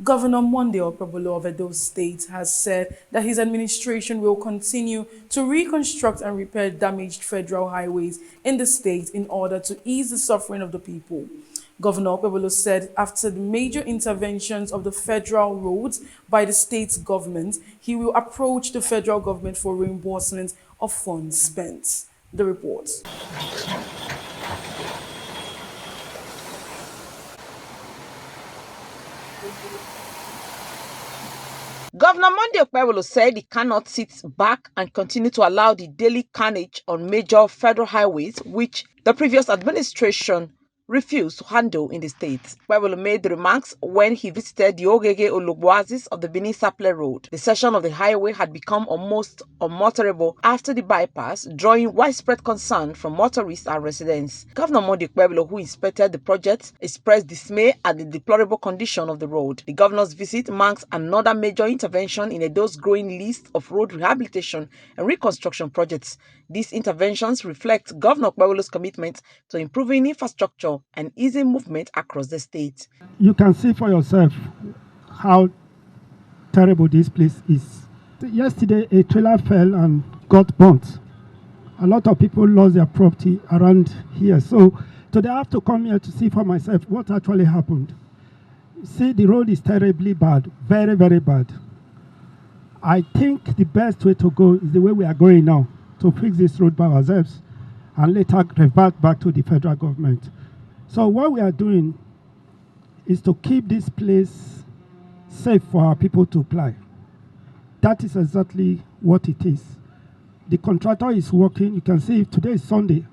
Governor Monday Okpebholo of Edo State has said that his administration will continue to reconstruct and repair damaged federal highways in the state in order to ease the suffering of the people. Governor Okpebholo said after the major interventions of the federal roads by the state government, he will approach the federal government for reimbursement of funds spent. The report. Governor Monday Okpebholo said he cannot sit back and continue to allow the daily carnage on major federal highways, which the previous administration refused to handle in the state. Okpebholo made the remarks when he visited the Ogege Ologboazis of the Benin Saple Road. The section of the highway had become almost unmotorable after the bypass, drawing widespread concern from motorists and residents. Governor Monday Okpebholo, who inspected the project, expressed dismay at the deplorable condition of the road. The governor's visit marks another major intervention in Edo's growing list of road rehabilitation and reconstruction projects. These interventions reflect Governor Okpebholo's commitment to improving infrastructure and easing movement across the state. You can see for yourself how terrible this place is. Yesterday, a trailer fell and got burnt. A lot of people lost their property around here. So today I have to come here to see for myself what actually happened. See, the road is terribly bad, very, very bad. I think the best way to go is the way we are going now, to fix this road by ourselves and later revert back to the federal government. So what we are doing is to keep this place safe for our people to apply. That is exactly what it is. The contractor is working. You can see today is Sunday.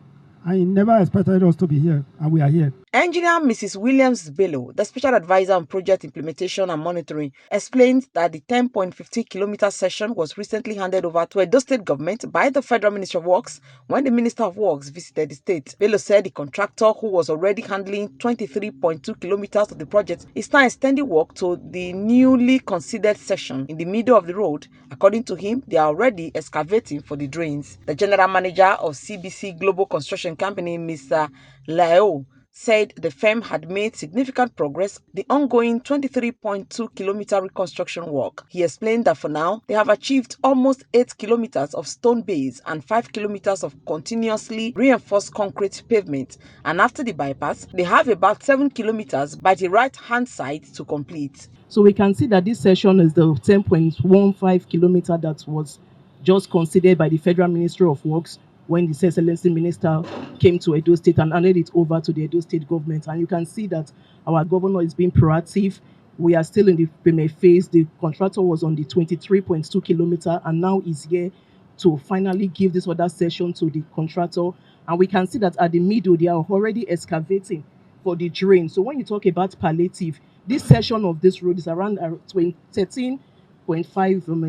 I never expected us to be here, and we are here. Engineer Mrs. Williams Bello, the Special Advisor on Project Implementation and Monitoring, explained that the 10.50-kilometer section was recently handed over to Edo State government by the Federal Ministry of Works when the Minister of Works visited the state. Bello said the contractor, who was already handling 23.2 kilometers of the project, is now extending work to the newly considered section in the middle of the road. According to him, they are already excavating for the drains. The General Manager of CBC Global Construction Company, Mr. Lao, said the firm had made significant progress the ongoing 23.2-kilometer reconstruction work. He explained that for now, they have achieved almost 8 kilometers of stone base and 5 kilometers of continuously reinforced concrete pavement, and after the bypass, they have about 7 kilometers by the right-hand side to complete. So we can see that this section is the 10.15 kilometer that was just considered by the Federal Ministry of Works when the Excellency Minister came to Edo State and handed it over to the Edo State government. And you can see that our governor is being proactive. We are still in the payment phase. The contractor was on the 23.2 kilometer and now is here to finally give this other section to the contractor. And we can see that at the middle, they are already excavating for the drain. So when you talk about palliative, this section of this road is around 13.5,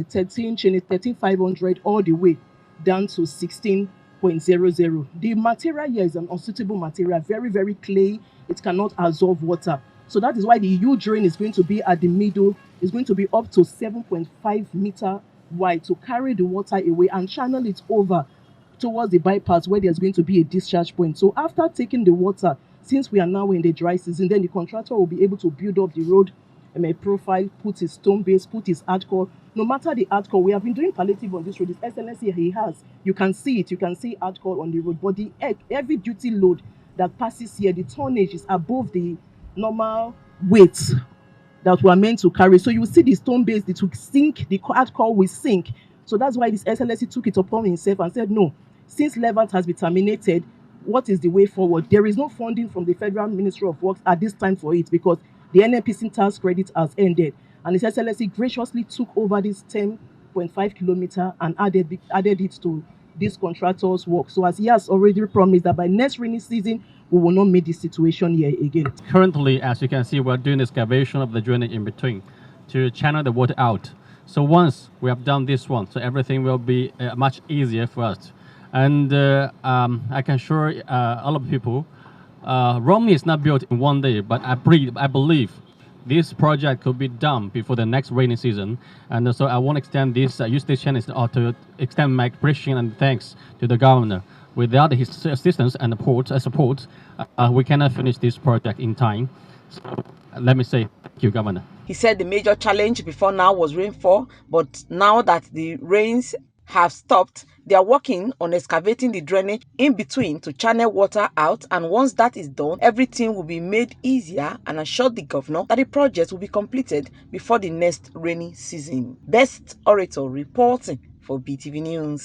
13,500 all the way down to 16.00. The material here is an unsuitable material, very, very clay. It cannot absorb water. So that is why the U drain is going to be at the middle. It's going to be up to 7.5 meter wide to carry the water away and channel it over towards the bypass where there's going to be a discharge point. So after taking the water, since we are now in the dry season, then the contractor will be able to build up the road a profile, put his stone base, put his hardcore. No matter the hardcore, we have been doing palliative on this road. His Excellency, he has. You can see it. You can see hardcore on the road. But the heavy duty load that passes here, the tonnage is above the normal weight that we are meant to carry. So you will see the stone base, it will sink, the hardcore will sink. So that's why this Excellency took it upon himself and said, no, since Levant has been terminated, what is the way forward? There is no funding from the Federal Ministry of Works at this time for it because the NNPC tax credit has ended, and His Excellency graciously took over this 10.5 kilometer and added it to this contractor's work. So as he has already promised that by next rainy season, we will not meet this situation here again. Currently, as you can see, we're doing excavation of the drainage in between to channel the water out. So once we have done this one, so everything will be much easier for us. And I can assure all of the people, Rome is not built in one day, but I believe this project could be done before the next rainy season. And so I want to extend this use this chance to extend my appreciation and thanks to the governor. Without his assistance and support, we cannot finish this project in time. So let me say thank you, Governor. He said the major challenge before now was rainfall, but now that the rains have stopped, they are working on excavating the drainage in between to channel water out, and once that is done, everything will be made easier, and assured the governor that the project will be completed before the next rainy season. Best Orator reporting for BTV News.